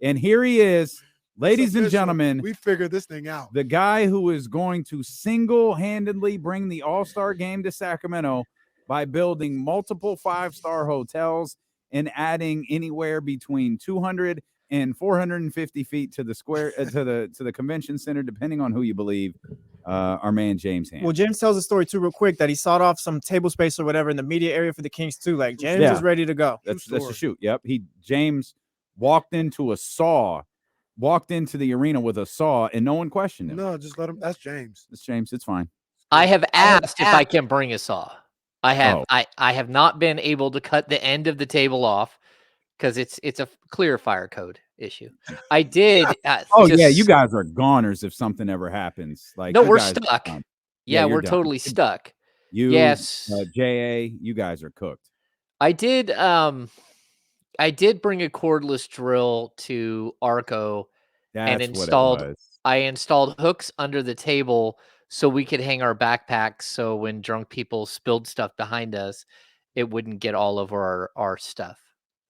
And here he is, ladies and gentlemen. We figured this thing out. The guy who is going to single-handedly bring the All-Star game to Sacramento by building multiple 5-star hotels and adding anywhere between 200 and 450 feet to the square to the convention center, depending on who you believe. Our man James Ham. Well, James tells a story too, real quick, that he sought off some table space or whatever in the media area for the Kings too. Like James is ready to go. That's a shoot. Yep. James walked into the arena with a saw, and no one questioned him. No, just let him. That's James. It's James. It's fine. I have asked if I can bring a saw. I have. I have not been able to cut the end of the table off because it's a clear fire code issue. I did. You guys are goners if something ever happens. Like, no, we're stuck. Yeah, we're done. totally stuck. Yes, JA, you guys are cooked. I did bring a cordless drill to Arco and installed. I installed hooks under the table so we could hang our backpacks. So when drunk people spilled stuff behind us, it wouldn't get all over our stuff.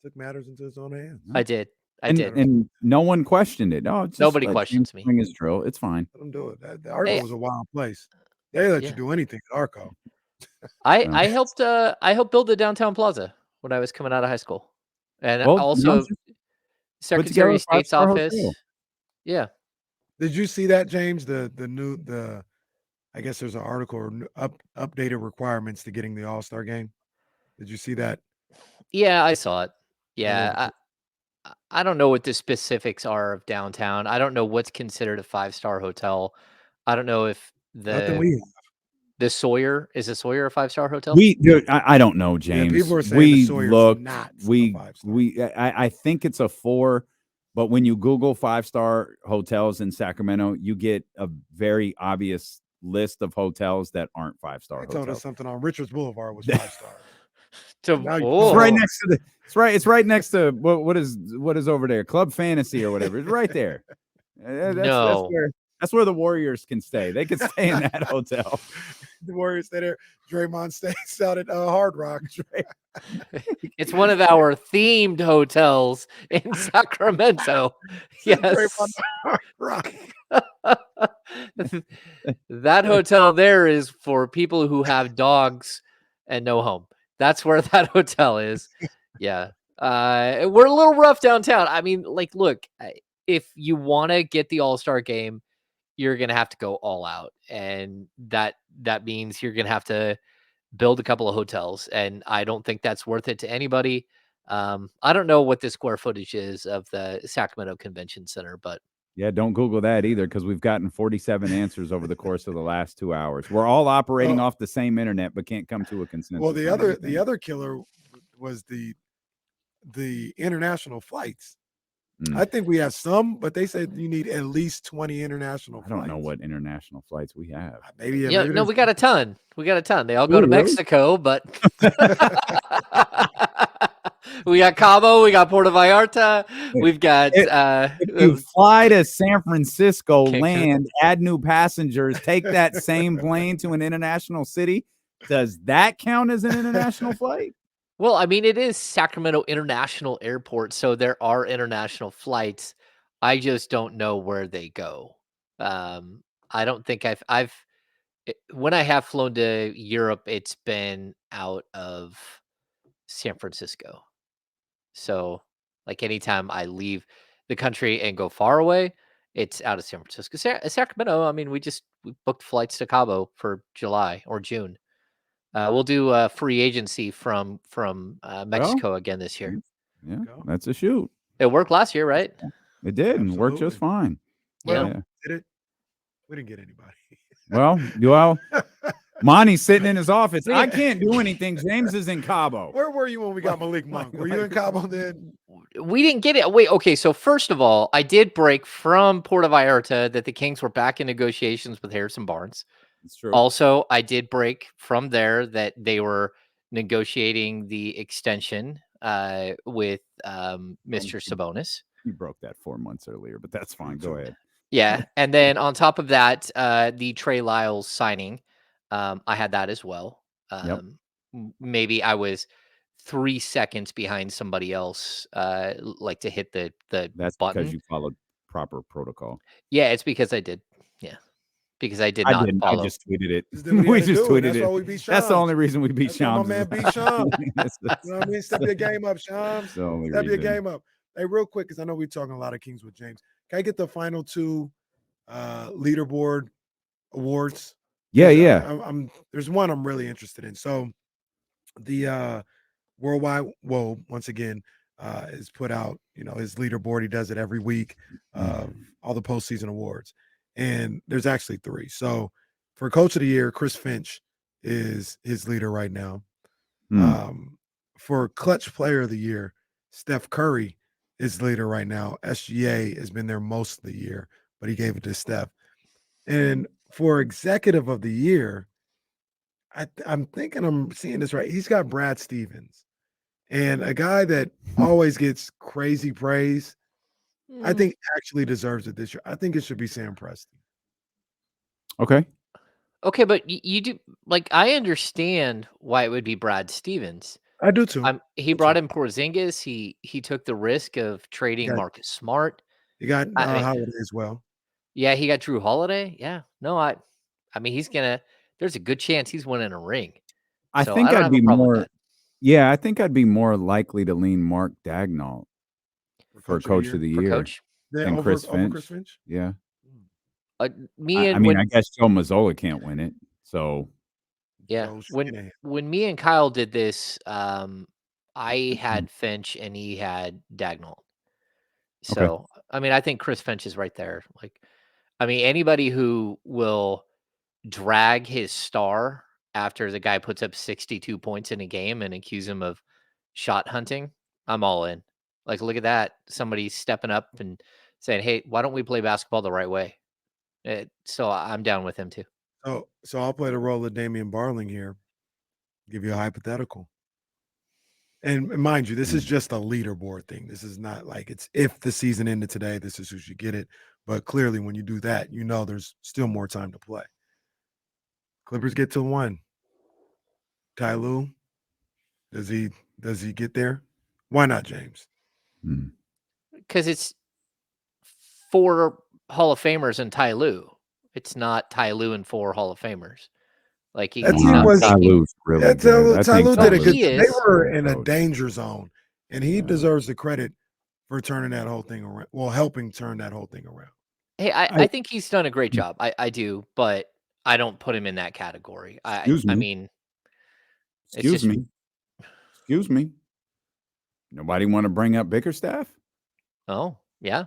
Took matters into his own hands. I did. And no one questioned it. No, nobody questions me. Bring his drill. It's fine. Let him do it. The Arco was a wild place. They let you do anything at Arco. I helped build the downtown plaza when I was coming out of high school, and also Secretary of State's office. Hotel. Yeah. Did you see that, James? The I guess there's an article or updated requirements to getting the All-Star game. Did you see that? Yeah, I saw it. Yeah, I don't know what the specifics are of downtown. I don't know what's considered a 5-star hotel. I don't know if the Sawyer is a 5-star hotel. I don't know, James. Yeah, people are saying the Sawyer's not I think it's a 4, but when you Google 5-star hotels in Sacramento, you get a very obvious list of hotels that aren't 5-star hotels. Told us something on Richards Boulevard was 5-star. It's right next to it's right next to what is over there, Club Fantasy or whatever. It's right there. That's where the Warriors can stay. They can stay in that hotel. The Warriors stay there. Draymond stays out at Hard Rock. It's one of our themed hotels in Sacramento. Yes. Hard Rock. That hotel there is for people who have dogs and no home. That's where that hotel is. Yeah. We're a little rough downtown. I mean, like, look, if you want to get the All-Star game, you're going to have to go all out. And that means you're going to have to build a couple of hotels. And I don't think that's worth it to anybody. I don't know what the square footage is of the Sacramento Convention Center, but yeah, don't Google that either, because we've gotten 47 answers over the course of the last 2 hours. We're all operating off the same internet, but can't come to a consensus. Well, the other killer was the international flights. I think we have some, but they said you need at least 20 international flights. I don't know what international flights we have. Maybe we got a ton. They all go to Mexico, but we got Cabo, we got Puerto Vallarta, we've got if you fly to San Francisco, land, add new passengers, take that same plane to an international city, does that count as an international flight? Well, I mean, it is Sacramento International Airport, so there are international flights. I just don't know where they go. I don't think when I have flown to Europe, it's been out of San Francisco. So, like, anytime I leave the country and go far away, it's out of San Francisco. Sacramento, I mean, we booked flights to Cabo for July or June. We'll do a free agency from Mexico again this year. Yeah, that's a shoot. It worked last year, right? It did, and worked just fine. Did it? We didn't get anybody. Well, Monty's sitting in his office. I can't do anything. James is in Cabo. Where were you when we got Malik Monk? Were you in Cabo then? We didn't get it. Wait, okay. So first of all, I did break from Puerto Vallarta that the Kings were back in negotiations with Harrison Barnes. It's true. Also, I did break from there that they were negotiating the extension with Mr. Sabonis. You broke that 4 months earlier, but that's fine. Go ahead. Yeah. And then on top of that, the Trey Lyles signing, I had that as well. Maybe I was 3 seconds behind somebody else, like to hit the That's button. because you followed proper protocol. Yeah, it's because I did. Yeah, because I did I not didn't. I follow. just tweeted it. Just did what he We had to just do, and tweeted that's why it. we beat That's the Shams. only reason we beat That's why my Shams. man beat Shams. That's You know what I mean? Step your game up, Shams. the only Step your reason. game up. Hey, real quick, because I know we're talking a lot of Kings with James. Can I get the final 2 leaderboard awards? Yeah, 'Cause yeah. I'm there's one I'm really interested in. So the Worldwide Woe, once again, is put out, his leaderboard. He does it every week of all the postseason awards. And there's actually 3. So for Coach of the Year, Chris Finch is his leader right now. For Clutch Player of the Year, Steph Curry is leader right now. SGA has been there most of the year, but he gave it to Steph. And for Executive of the Year, I'm thinking I'm seeing this right. He's got Brad Stevens. And a guy that always gets crazy praise, I think actually deserves it this year. I think it should be Sam Presti. Okay. Okay, but you do I understand why it would be Brad Stevens. I do too. He brought in Porzingis. He took the risk of trading got- Marcus Smart. You got I mean, Holiday as well. yeah, he got Drew Holiday. Yeah, no, I mean he's gonna. There's a good chance he's winning a ring. I So think I don't I'd have a be problem with more. that. Yeah, I think I'd be more likely to lean Mark Daigneault for Coach of the For Year coach, than over Chris Finch. Chris Finch? Yeah. me I and mean, when I guess Joe Mazzola can't win it. So yeah, Joe when Shanahan. when me and Kyle did this, I had Finch and he had Dagnall. Okay. So I mean, I think Chris Finch is right there. I mean, anybody who will drag his star after the guy puts up 62 points in a game and accuse him of shot hunting, I'm all in. Look at that. Somebody stepping up and saying, hey, why don't we play basketball the right way? So I'm down with him too. So I'll play the role of Damian Barling here. Give you a hypothetical. And mind you, this is just a leaderboard thing. This is not like it's if the season ended today, this is who should get it. But clearly, when you do that, there's still more time to play. Clippers get to 1. Ty Lue, does he get there? Why not, James? Because it's 4 Hall of Famers and Ty Lue. It's not Ty Lue and 4 Hall of Famers. He's not Ty taking. Lue's really good. Ty Lue did a good. he They is. were in a danger zone, and he deserves the credit for turning that whole thing around. Well, helping turn that whole thing around. Hey, I think he's done a great job. I do, but I don't put him in that category. I mean, Excuse me. Nobody want to bring up Bickerstaff? Oh, yeah.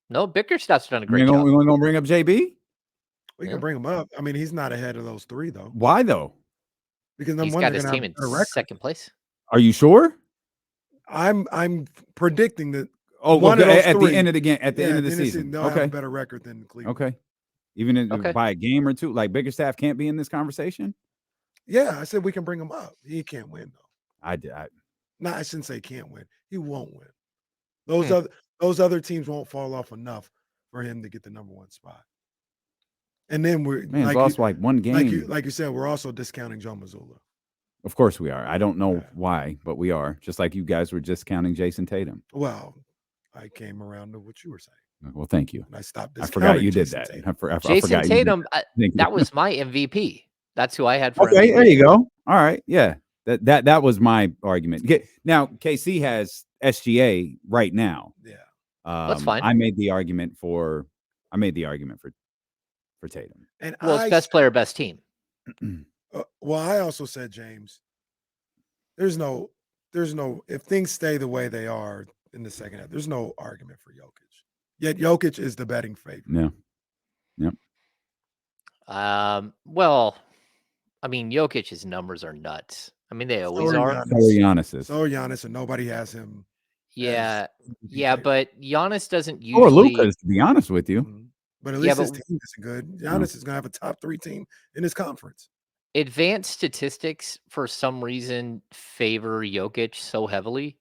No, Bickerstaff's done a great We're job. gonna bring up JB? We can bring him up. I mean, he's not ahead of those 3 though. Why though? Because He's got his team in second place. Are you sure? I'm predicting that. Oh, one well, of those at 3, the end of the game, at the end of the season. they'll have a better record than Cleveland. Okay. Even by a game or 2, like Bickerstaff can't be in this conversation? Yeah, I said we can bring him up. He can't win though. I did. No, I shouldn't say can't win. He won't win. Those other teams won't fall off enough for him to get the number 1 spot. And then we're lost like 1 game. Like you said, we're also discounting Joe Mazzulla. Of course we are. I don't know why, but we are. Just like you guys were discounting Jason Tatum. Well, I came around to what you were saying. Well, thank you. And I stopped. I forgot you did Jason that. Tatum. Jason Tatum, that was my MVP. That's who I had for MVP. Okay, there you go. All right, yeah. That was my argument. Now, KC has SGA right now. Yeah. That's fine. I made the argument for Tatum. And it's best player, best team. Well, I also said, James, there's no if things stay the way they are in the second half, there's no argument for Jokic. Yet Jokic is the betting favorite. Yeah. Yep. Well, I mean, Jokic's numbers are nuts. I mean, they always are. So Giannis's. So Giannis, and nobody has him. Yeah, but Giannis doesn't Or usually. Lucas, to be honest with you. Mm-hmm. But at least his team isn't good. Giannis is going to have a top 3 team in his conference. Advanced statistics, for some reason, favor Jokic so heavily,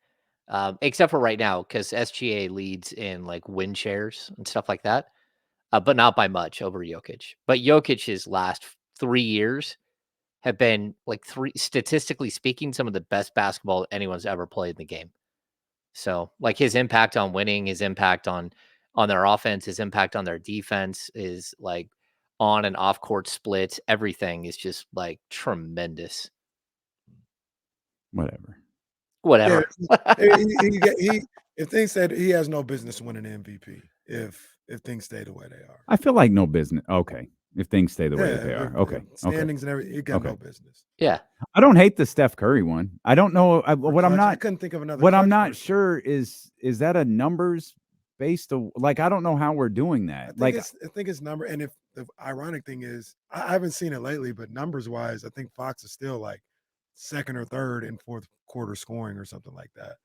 except for right now, because SGA leads in win shares and stuff like that, but not by much over Jokic. But Jokic's last 3 years, have been like statistically speaking, some of the best basketball anyone's ever played in the game. So like his impact on winning, his impact on their offense, his impact on their defense is like on and off court splits. Everything is just like tremendous. Whatever. Yeah, if things said he has no business winning an MVP if things stay the way they are. I feel like no business. Okay. If things stay the way that they are. Okay. Standings and everything, you got no business. Yeah. I don't hate the Steph Curry one. I don't know what I'm not. I couldn't think of another. What I'm not sure is that a numbers based? Like I don't know how we're doing that. I think it's number. And if the ironic thing is, I haven't seen it lately, but numbers wise, I think Fox is still like second or third in fourth quarter scoring or something like that.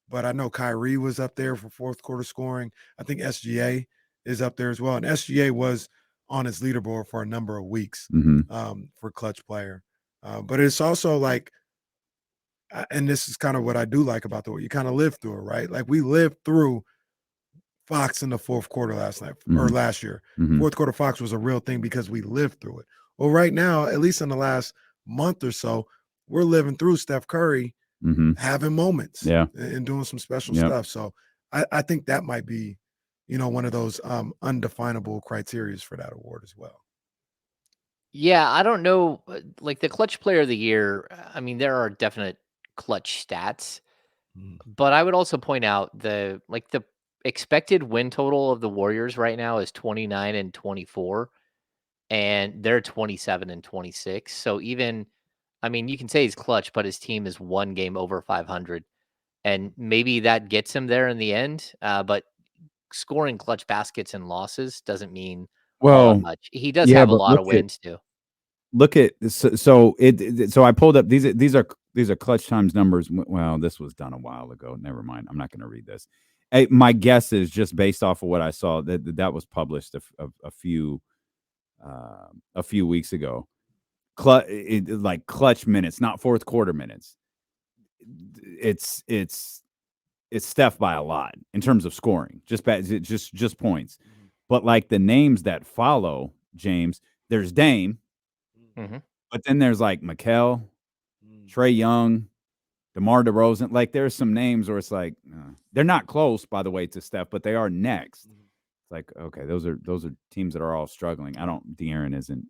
But I know Kyrie was up there for fourth quarter scoring. I think SGA is up there as well. And SGA was on his leaderboard for a number of weeks for clutch player. But it's also like, and this is kind of what I do like about the way you kind of live through it, right? Like we lived through Fox in the fourth quarter last night or last year. Fourth quarter Fox was a real thing because we lived through it. Well, right now, at least in the last month or so, we're living through Steph Curry having moments and doing some special stuff. So I think that might be, one of those undefinable criteria for that award as well. Yeah, I don't know. Like the clutch player of the year, I mean, there are definite clutch stats, but I would also point out the expected win total of the Warriors right now is 29-24, and they're 27-26. So even, I mean, you can say he's clutch, but his team is one game over 500, and maybe that gets him there in the end. But scoring clutch baskets and losses doesn't mean all that much. He does have a lot of wins too. Look at so I pulled up these are clutch times numbers. Well, this was done a while ago. Never mind. I'm not going to read this. My guess is just based off of what I saw that was published a few weeks ago. Like clutch minutes, not fourth quarter minutes. It's Steph by a lot in terms of scoring, just points. But like the names that follow, James, there's Dame, but then there's like Mikal, Trae Young, DeMar DeRozan. Like there's some names where it's like they're not close, by the way, to Steph, but they are next. It's like okay, those are teams that are all struggling. De'Aaron isn't,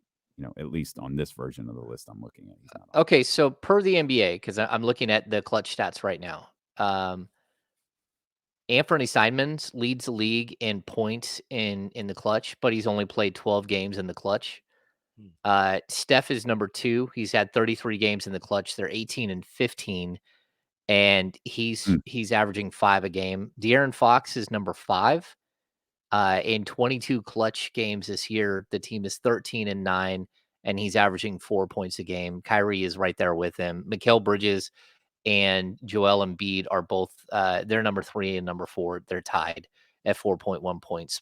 at least on this version of the list I'm looking at. He's not on. Okay, so per the NBA, because I'm looking at the clutch stats right now. Anthony Simons leads the league in points in the clutch, but he's only played 12 games in the clutch. Steph is number 2. He's had 33 games in the clutch. They're 18-15, and he's averaging 5 a game. De'Aaron Fox is number 5. In 22 clutch games this year, the team is 13-9, and he's averaging 4 points a game. Kyrie is right there with him. Mikal Bridges and Joel Embiid are both they're number 3 and number 4. They're tied at 4.1 points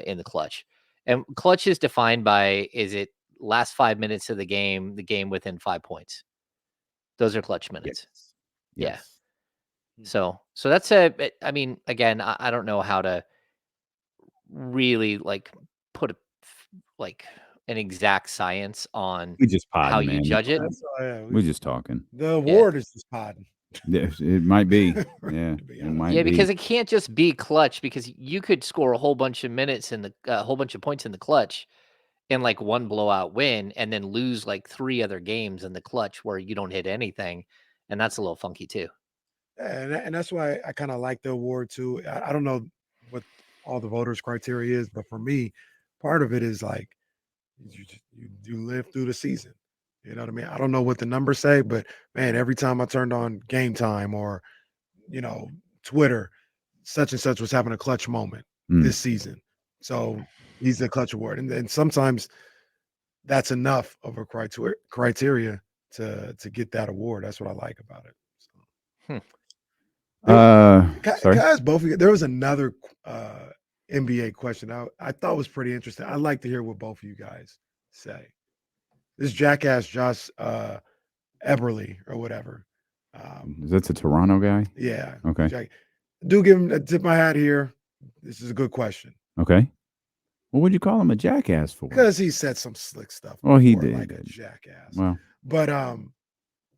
in the clutch. And clutch is defined by, is it last 5 minutes of the game within 5 points? Those are clutch minutes. Yes. Yeah. So that's I mean, again, I don't know how to really like put an exact science on We just podding, how man. you judge it. We're just talking. The award is just podding. Yes, it might be. Yeah, it might be. Because it can't just be clutch, because you could score a whole bunch of minutes in the whole bunch of points in the clutch in like one blowout win, and then lose like 3 other games in the clutch where you don't hit anything, and that's a little funky too. And that's why I kind of like the award too. I don't know what all the voters' criteria is, but for me, part of it is like you live through the season. You know what I mean? I don't know what the numbers say, but man, every time I turned on Game Time or Twitter, such and such was having a clutch moment this season. So he's the clutch award, and then sometimes that's enough of a criteria to get that award. That's what I like about it. Sorry? Guys, both of you. There was another NBA question I thought was pretty interesting. I'd like to hear what both of you guys say. This jackass Josh Eberle or whatever. That's a Toronto guy? Yeah. Okay. Do give him a tip my hat here. This is a good question. Okay. What would you call him a jackass for? Because he said some slick stuff. Well, he before, did. Like a jackass. Well, But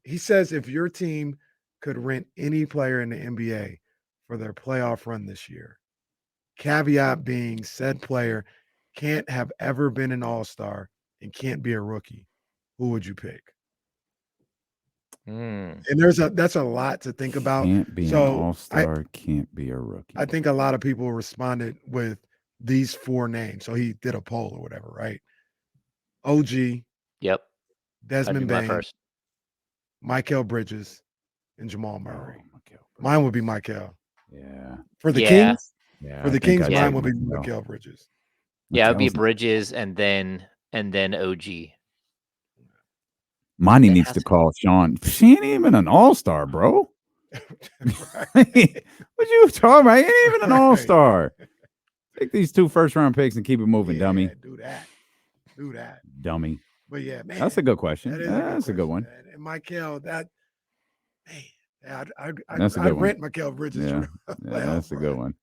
he says if your team could rent any player in the NBA for their playoff run this year, caveat being said player can't have ever been an all-star and can't be a rookie, who would you pick? And that's a lot to think about. Can't be an all-star, can't be a rookie. I think a lot of people responded with these 4 names. So he did a poll or whatever, right? OG, Yep. Desmond My Bain, first. Mikal Bridges, and Jamal Murray. Oh, Mikal Mine would be Mikal. Yeah. For the Yeah. Kings, Yeah. for the I think Kings, I'd mine take would be Mikal. Mikal Bridges. Yeah, it'd be Mikal's- Bridges and then OG. Monty It needs has to to- call Sean. She ain't even an all-star, bro. What you talking about? He ain't even an Right. all-star. Take these 2 first-round picks and keep it moving, dummy. Do that. Do that. Dummy. But yeah, man. That's a good question. That is That's a good one. Man. And Mikal, that man, That's a I'd good one. rent Mikal Bridges. Yeah. For Yeah, that's a good one.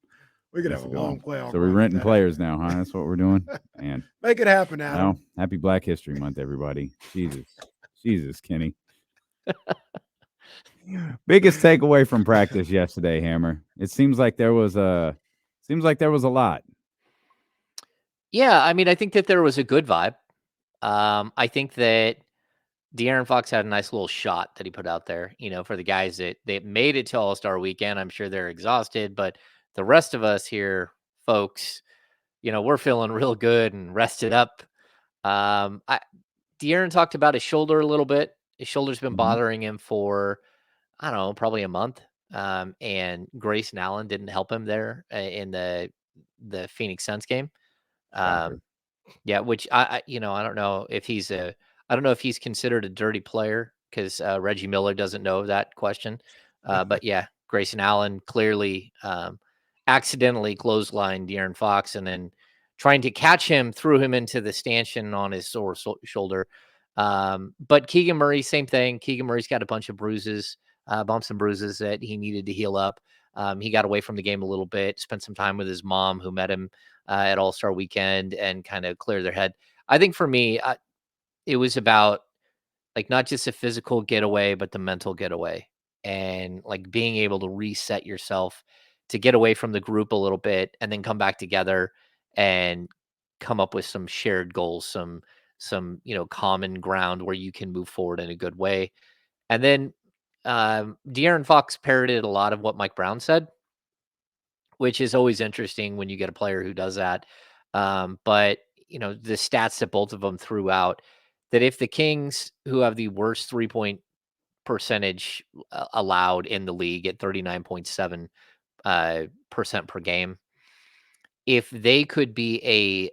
We could That's have a a good long one. playoff. So we're run if renting that players happened. now, huh? That's what we're doing. And Make it happen, Adam. no, happy Black History Month, everybody. Jesus, Kenny. Biggest takeaway from practice yesterday, Hammer. It seems like there was a lot. Yeah, I mean, I think that there was a good vibe. I think that De'Aaron Fox had a nice little shot that he put out there, for the guys that made it to All-Star Weekend. I'm sure they're exhausted, but the rest of us here, folks, we're feeling real good and rested up. De'Aaron talked about his shoulder a little bit. His shoulder's been Mhm. bothering him for, I don't know, probably a month. And Grayson Allen didn't help him there in the Phoenix Suns game. Shocker. Yeah, which I don't know if I don't know if he's considered a dirty player because Reggie Miller doesn't know that question. But yeah, Grayson Allen clearly accidentally clotheslined De'Aaron Fox, and then trying to catch him threw him into the stanchion on his sore shoulder. But Keegan Murray, same thing. Keegan Murray's got a bunch of bruises, bumps and bruises that he needed to heal up. He got away from the game a little bit, spent some time with his mom, who met him at All-Star Weekend, and kind of clear their head. I think for me, it was about like not just a physical getaway, but the mental getaway, and like being able to reset yourself to get away from the group a little bit and then come back together and come up with some shared goals, some common ground where you can move forward in a good way. And then De'Aaron Fox parroted a lot of what Mike Brown said, which is always interesting when you get a player who does that. But the stats that both of them threw out, that if the Kings, who have the worst 3-point percentage allowed in the league at 39.7 percent per game, if they could be a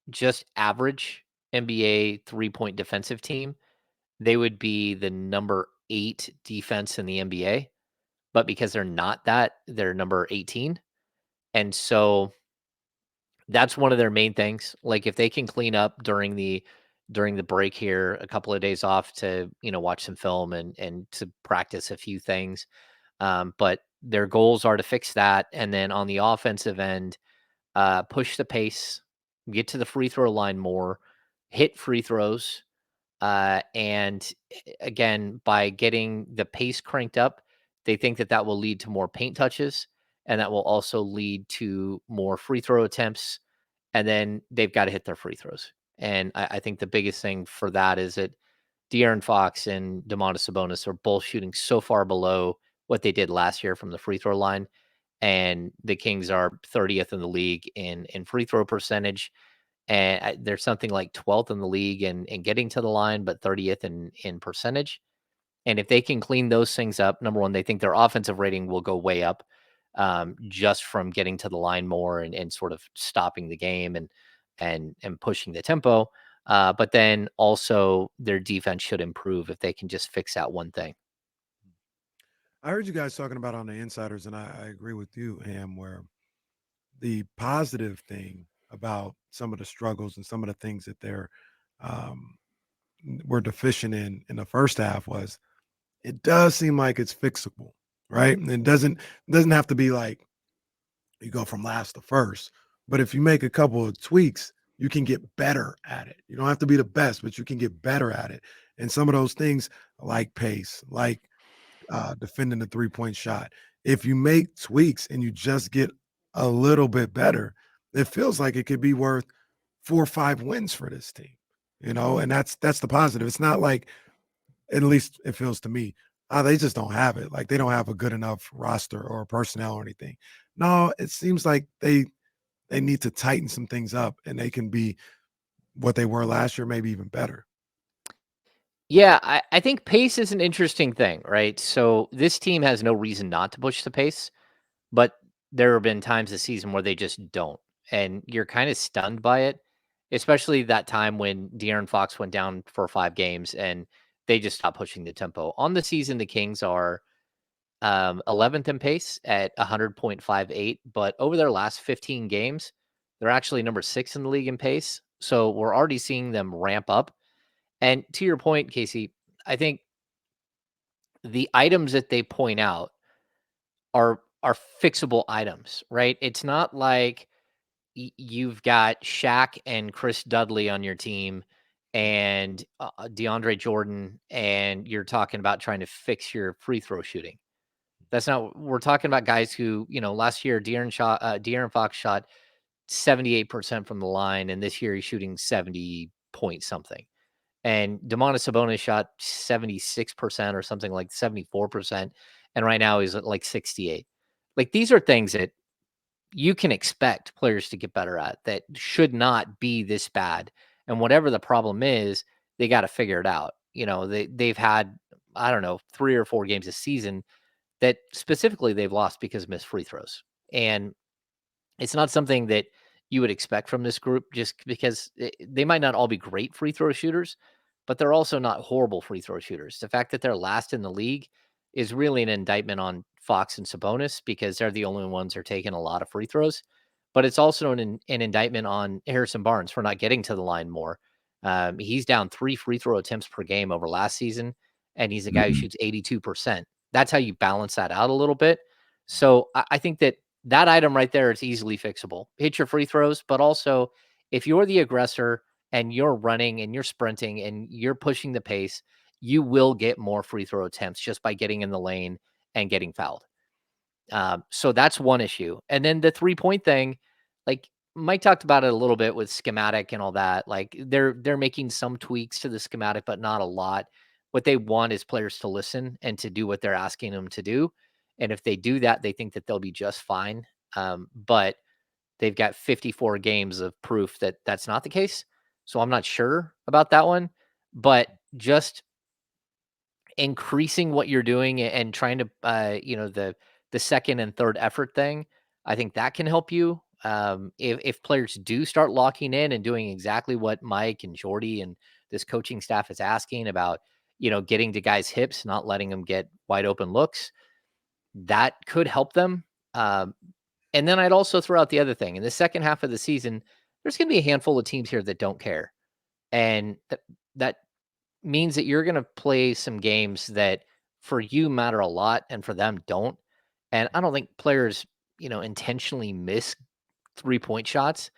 just average NBA 3-point defensive team, they would be the number 8 defense in the NBA. But because they're not that, they're number 18. And so that's one of their main things. Like if they can clean up during the break here, a couple of days off to, watch some film and to practice a few things. But their goals are to fix that. And then on the offensive end, push the pace, get to the free throw line more, hit free throws. And again, by getting the pace cranked up, they think that will lead to more paint touches, and that will also lead to more free throw attempts. And then they've got to hit their free throws. And I think the biggest thing for that is that De'Aaron Fox and Domantas Sabonis are both shooting so far below what they did last year from the free throw line. And the Kings are 30th in the league in free throw percentage. And there's something like 12th in the league in getting to the line, but 30th in percentage. And if they can clean those things up, number one, they think their offensive rating will go way up, just from getting to the line more and sort of stopping the game and pushing the tempo. But then also their defense should improve if they can just fix that one thing. I heard you guys talking about on the Insiders, and I agree with you, Ham, where the positive thing about some of the struggles and some of the things that they're were deficient in the first half was it does seem like it's fixable, right? And it doesn't have to be like you go from last to first, but if you make a couple of tweaks, you can get better at it. You don't have to be the best, but you can get better at it. And some of those things like pace, like defending the 3-point shot, if you make tweaks and you just get a little bit better, it feels like it could be worth 4 or 5 wins for this team, and that's the positive. It's not like, at least it feels to me, they just don't have it. Like they don't have a good enough roster or personnel or anything. No, it seems like they need to tighten some things up and they can be what they were last year, maybe even better. Yeah, I think pace is an interesting thing, right? So this team has no reason not to push the pace, but there have been times this season where they just don't. And you're kind of stunned by it, especially that time when De'Aaron Fox went down for 5 games and they just stopped pushing the tempo. On the season, the Kings are 11th in pace at 100.58, but over their last 15 games, they're actually number 6 in the league in pace. So we're already seeing them ramp up. And to your point, Casey, I think the items that they point out are fixable items, right? It's not like you've got Shaq and Chris Dudley on your team and DeAndre Jordan, and you're talking about trying to fix your free throw shooting. That's not. We're talking about guys who, last year De'Aaron Fox shot 78% from the line, and this year he's shooting 70 point something. And Domantas Sabonis shot 76% or something like 74%. And right now he's at like 68. Like these are things that you can expect players to get better at that should not be this bad. And whatever the problem is, they got to figure it out. They've had, I don't know, 3 or 4 games this season that specifically they've lost because of missed free throws. And it's not something that you would expect from this group just because they might not all be great free throw shooters, but they're also not horrible free throw shooters. The fact that they're last in the league is really an indictment on Fox and Sabonis because they're the only ones who are taking a lot of free throws. But it's also an indictment on Harrison Barnes for not getting to the line more. He's down 3 free throw attempts per game over last season, and he's a guy who shoots 82%. That's how you balance that out a little bit. So I think that item right there is easily fixable. Hit your free throws, but also if you're the aggressor and you're running and you're sprinting and you're pushing the pace, you will get more free throw attempts just by getting in the lane and getting fouled. So that's one issue. And then the 3-point thing, like Mike talked about it a little bit with schematic and all that. Like they're making some tweaks to the schematic, but not a lot. What they want is players to listen and to do what they're asking them to do. And if they do that, they think that they'll be just fine. But they've got 54 games of proof that that's not the case. So I'm not sure about that one. But just increasing what you're doing and trying to, the second and third effort thing, I think that can help you. If players do start locking in and doing exactly what Mike and Jordy and this coaching staff is asking about, getting to guys' hips, not letting them get wide open looks, that could help them. And then I'd also throw out the other thing. In the second half of the season, there's going to be a handful of teams here that don't care. And that means that you're going to play some games that for you matter a lot and for them don't. And I don't think players, intentionally miss 3-point shots,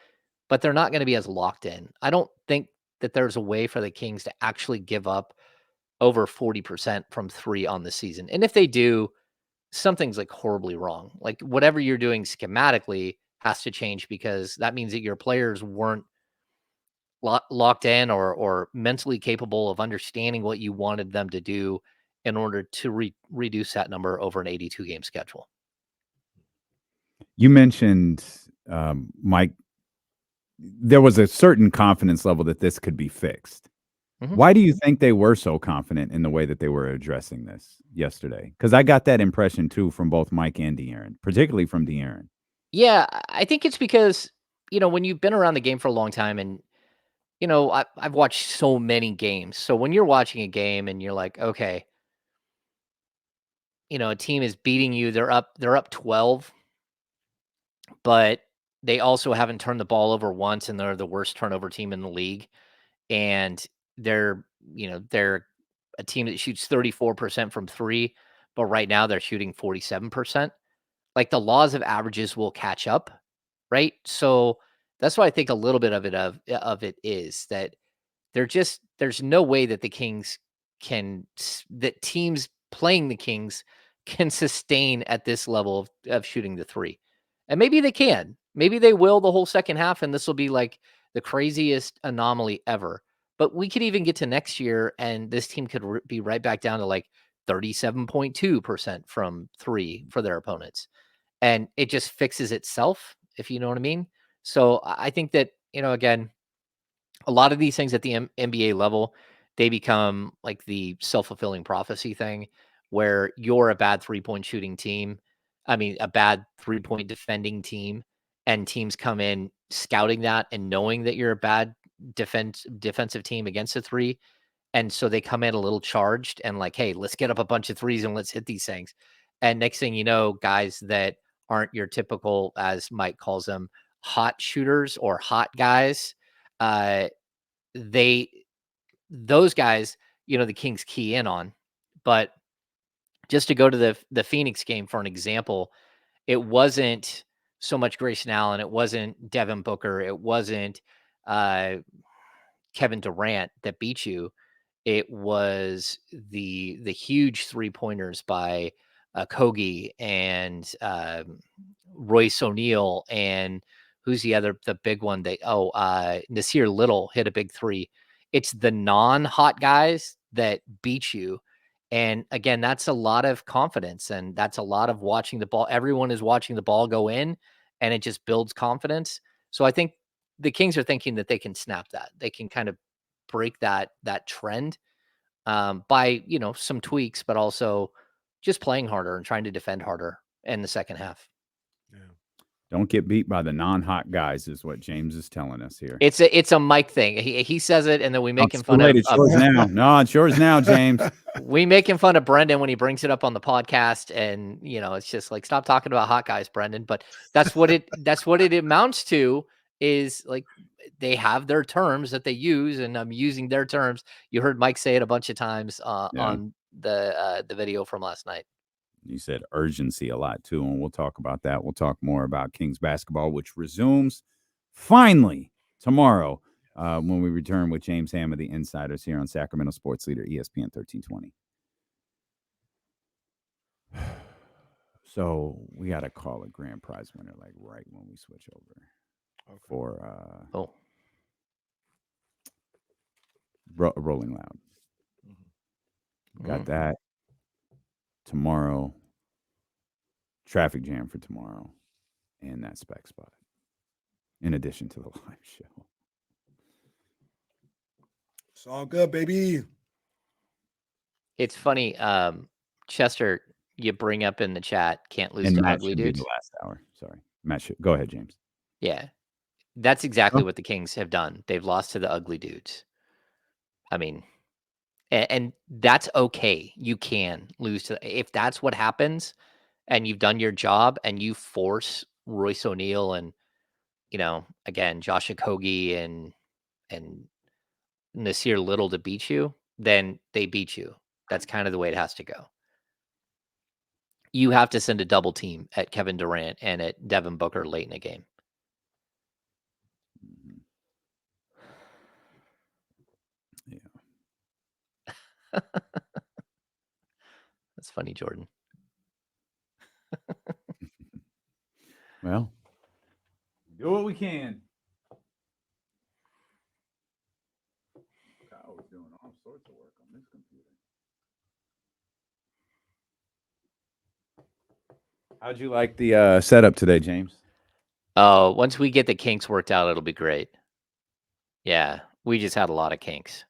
but they're not going to be as locked in. I don't think that there's a way for the Kings to actually give up over 40% from 3 on the season. And if they do, something's like horribly wrong. Like whatever you're doing schematically has to change because that means that your players weren't locked in or mentally capable of understanding what you wanted them to do in order to reduce that number over an 82 game schedule. You mentioned, Mike, there was a certain confidence level that this could be fixed. Mhm. Why do you think they were so confident in the way that they were addressing this yesterday? Because I got that impression too from both Mike and De'Aaron, particularly from De'Aaron. Yeah, I think it's because, when you've been around the game for a long time and, I've watched so many games. So when you're watching a game and you're like, okay, a team is beating you, they're up 12, but they also haven't turned the ball over once and they're the worst turnover team in the league. And they're a team that shoots 34% from 3, but right now they're shooting 47%. Like the laws of averages will catch up, right? So That's why I think a little bit of it is that there's no way that the Kings that teams playing the Kings can sustain at this level of shooting the three. And maybe they can. Maybe they will the whole second half, and this will be like the craziest anomaly ever. But we could even get to next year, and this team could be right back down to like 37.2% from three for their opponents. And it just fixes itself, if you know what I mean. So I think that, again, a lot of these things at the NBA level, they become like the self-fulfilling prophecy thing where you're a bad three-point shooting team. I mean, a bad three-point defending team, and teams come in scouting that and knowing that you're a bad defensive team against a three. And so they come in a little charged and like, hey, let's get up a bunch of threes and let's hit these things. And next thing you know, guys that aren't your typical, as Mike calls them, hot shooters or hot guys, those guys, the Kings key in on. But just to go to the Phoenix game for an example, it wasn't so much Grayson Allen, it wasn't Devin Booker, it wasn't Kevin Durant that beat you. It was the huge 3-pointers by Kogi and Royce O'Neal, and who's the big one? Nasir Little hit a big three. It's the non-hot guys that beat you. And again, that's a lot of confidence, and that's a lot of watching the ball. Everyone is watching the ball go in, and it just builds confidence. So I think the Kings are thinking that they can snap that. They can kind of break that trend by some tweaks, but also just playing harder and trying to defend harder in the second half. Yeah. Don't get beat by the non-hot guys is what James is telling us here. It's a Mike thing. He says it, and then we make him fun of. It's yours now. No, it's yours now, James. We make him fun of Brendan when he brings it up on the podcast, and it's just like, stop talking about hot guys, Brendan. But that's what it amounts to, is like they have their terms that they use, and I'm using their terms. You heard Mike say it a bunch of times on the video from last night. You said urgency a lot too, and we'll talk about that. We'll talk more about Kings basketball, which resumes finally tomorrow when we return with James Ham of the Insiders here on Sacramento Sports Leader ESPN 1320. So we got to call a grand prize winner like right when we switch over for Rolling Loud. Got that tomorrow. Traffic jam for tomorrow, and that spec spot. In addition to the live show, it's all good, baby. It's funny, Chester. You bring up in the chat, can't lose and to Matt ugly should be dudes. the last hour. Sorry, Matt. Go ahead, James. Yeah, that's exactly what the Kings have done. They've lost to the ugly dudes. I mean, and that's okay. You can lose to, if that's what happens, and you've done your job, and you force Royce O'Neal and again Josh Okogie and Nasir Little to beat you, then they beat you. That's kind of the way it has to go. You have to send a double team at Kevin Durant and at Devin Booker late in the game. Yeah. That's funny, Jordan. Well, do what we can. Kyle was doing all sorts of work on this computer. How'd you like the setup today, James? Oh, once we get the kinks worked out, it'll be great. Yeah, we just had a lot of kinks.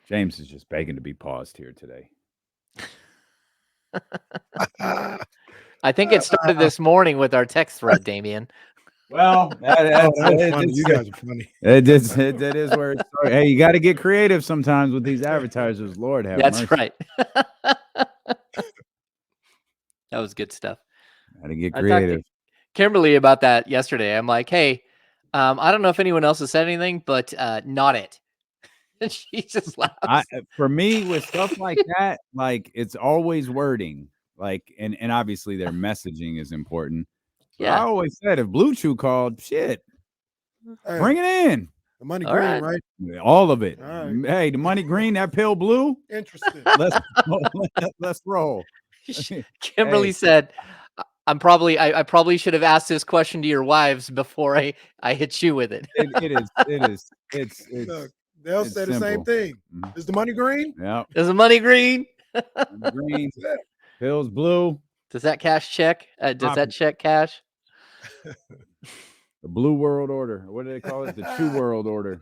James is just begging to be paused here today. I think it started this morning with our text thread, Damian. Well, that was funny. You guys are funny. That is where it started. Hey, you got to get creative sometimes with these advertisers. Lord have mercy. That's right. That was good stuff. Got to get creative. I talked to Kimberly about that yesterday. I'm like, hey, I don't know if anyone else has said anything, but not it. And she just laughs. For me, with stuff like that, like it's always wording. Like, and obviously their messaging is important. But I Yeah. always said if Blue Chew called, shit, Hey, bring it in. the money All green, right. right? All of it. All right. Hey, the money green, that pill blue. Interesting. Let's roll. Kimberly Hey. said, I probably should have asked this question to your wives before I hit you with it. It's Look, they'll it's say the same simple. thing. Mhm. Is the money green? Yeah. Is the money green? Money green, pills blue, Does that cash check? Does Pop that it. check cash? The blue world order. What do they call it? The Chew world order.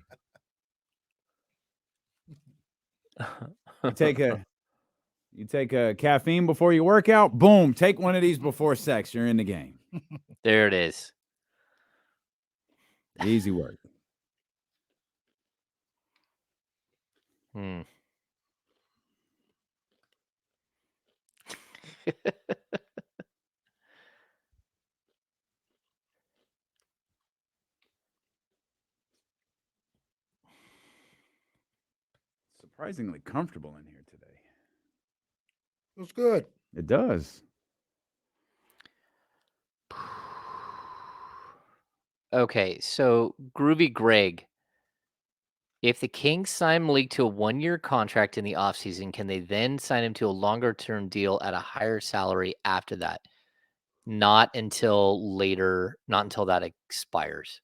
You take a caffeine before you work out. Boom. Take one of these before sex. You're in the game. There it is. Easy work. Hmm. Surprisingly comfortable in here today. Looks good. It does. Okay, so Groovy Greg, if the Kings sign Malik to a 1-year contract in the offseason, can they then sign him to a longer term deal at a higher salary after that? Not until later, not until that expires.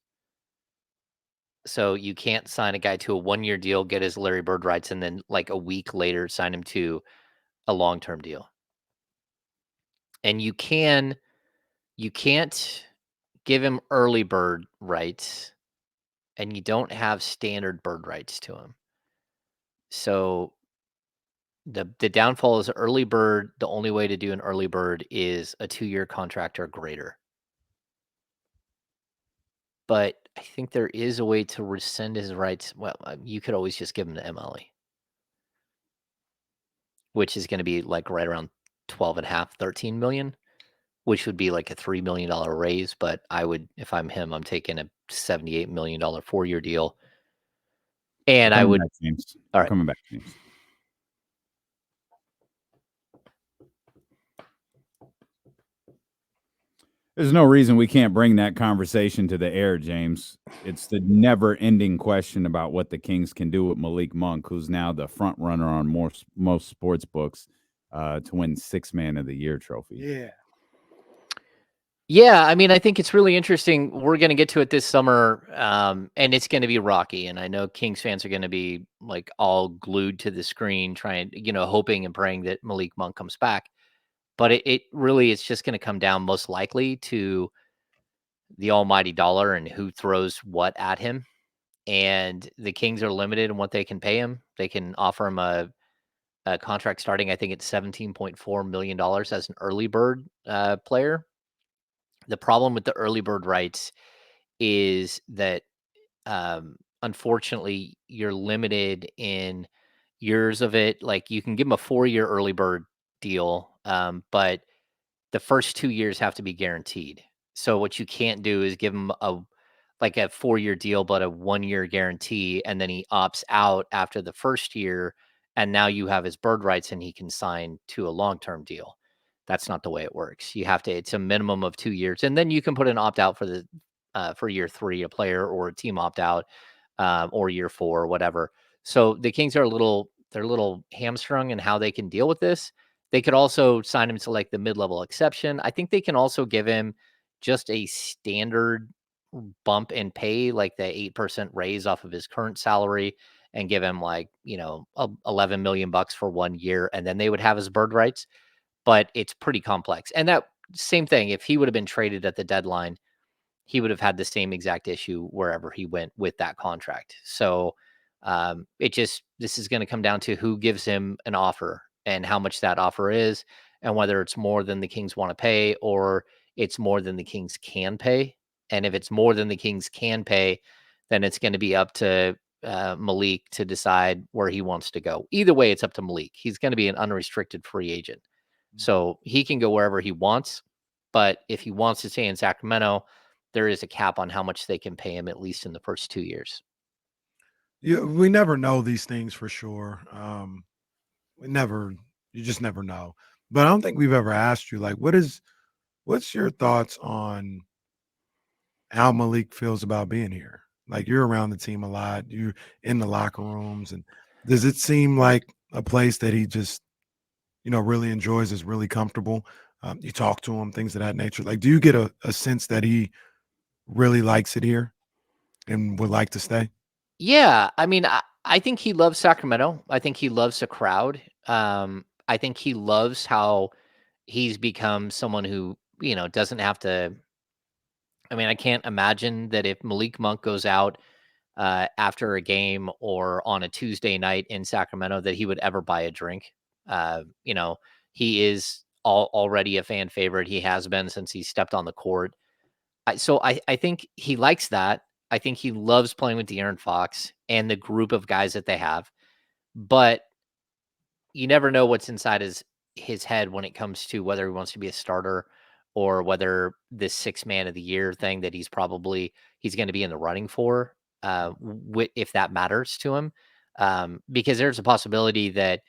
So you can't sign a guy to a 1-year deal, get his Larry Bird rights, and then like a week later sign him to a long-term deal. And you can't give him early bird rights, and you don't have standard bird rights to him. So the downfall is early bird. The only way to do an early bird is a 2-year contract or greater. But I think there is a way to rescind his rights. Well, you could always just give him the MLE, which is going to be like right around 12.5, 13 million, which would be like a $3 million raise. But I would, if I'm him, I'm taking a $78 million 4-year deal. And I would. Back, James. All right. Coming back, James. There's no reason we can't bring that conversation to the air, James. It's the never-ending question about what the Kings can do with Malik Monk, who's now the front runner on most sports books to win 6th Man of the Year trophy. Yeah. Yeah, I mean, I think it's really interesting. We're going to get to it this summer, and it's going to be rocky. And I know Kings fans are going to be like all glued to the screen, trying, hoping and praying that Malik Monk comes back. But it really is just going to come down most likely to the almighty dollar and who throws what at him. And the Kings are limited in what they can pay him. They can offer him a contract starting, I think it's $17.4 million as an early bird player. The problem with the early bird rights is that, unfortunately, you're limited in years of it. Like you can give him a 4-year early bird deal, but the first 2 years have to be guaranteed. So what you can't do is give him a 4-year deal, but a 1-year guarantee, and then he opts out after the first year, and now you have his bird rights and he can sign to a long-term deal. That's not the way it works. You have to, it's a minimum of 2 years, and then you can put an opt out for year 3, a player or a team opt out, or year 4, or whatever. So the Kings are they're a little hamstrung in how they can deal with this. They could also sign him to like the mid-level exception. I think they can also give him just a standard bump in pay, like the 8% raise off of his current salary, and give him like, 11 million bucks for 1 year, and then they would have his bird rights. But it's pretty complex. And that same thing, if he would have been traded at the deadline, he would have had the same exact issue wherever he went with that contract. So this is going to come down to who gives him an offer and how much that offer is, and whether it's more than the Kings want to pay or it's more than the Kings can pay. And if it's more than the Kings can pay, then it's going to be up to Malik to decide where he wants to go. Either way, it's up to Malik. He's going to be an unrestricted free agent. So he can go wherever he wants. But if he wants to stay in Sacramento, there is a cap on how much they can pay him, at least in the first 2 years. We never know these things for sure. You just never know. But I don't think we've ever asked you, like, what's your thoughts on how Malik feels about being here? Like, you're around the team a lot, you're in the locker rooms, and does it seem like a place that he just, really enjoys, is really comfortable? You talk to him, things of that nature. Like, do you get a sense that he really likes it here and would like to stay? Yeah, I mean, I think he loves Sacramento. I think he loves the crowd. I think he loves how he's become someone who, doesn't have to. I mean, I can't imagine that if Malik Monk goes out after a game or on a Tuesday night in Sacramento that he would ever buy a drink. You know, he is already a fan favorite. He has been since he stepped on the court. So I think he likes that. I think he loves playing with De'Aaron Fox and the group of guys that they have. But you never know what's inside his head when it comes to whether he wants to be a starter or whether this 6 man of the year thing that he's going to be in the running for, if that matters to him. Because there's a possibility that,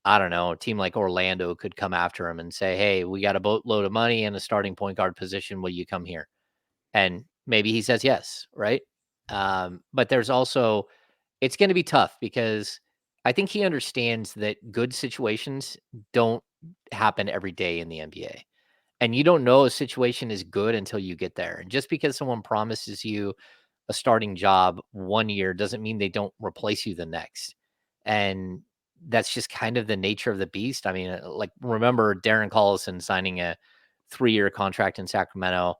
I don't know, a team like Orlando could come after him and say, "Hey, we got a boatload of money and a starting point guard position. Will you come here?" And maybe he says yes, right? But there's also, it's going to be tough because I think he understands that good situations don't happen every day in the NBA. And you don't know a situation is good until you get there. And just because someone promises you a starting job 1 year doesn't mean they don't replace you the next. And that's just kind of the nature of the beast. I mean, like, remember Darren Collison signing a 3-year contract in Sacramento,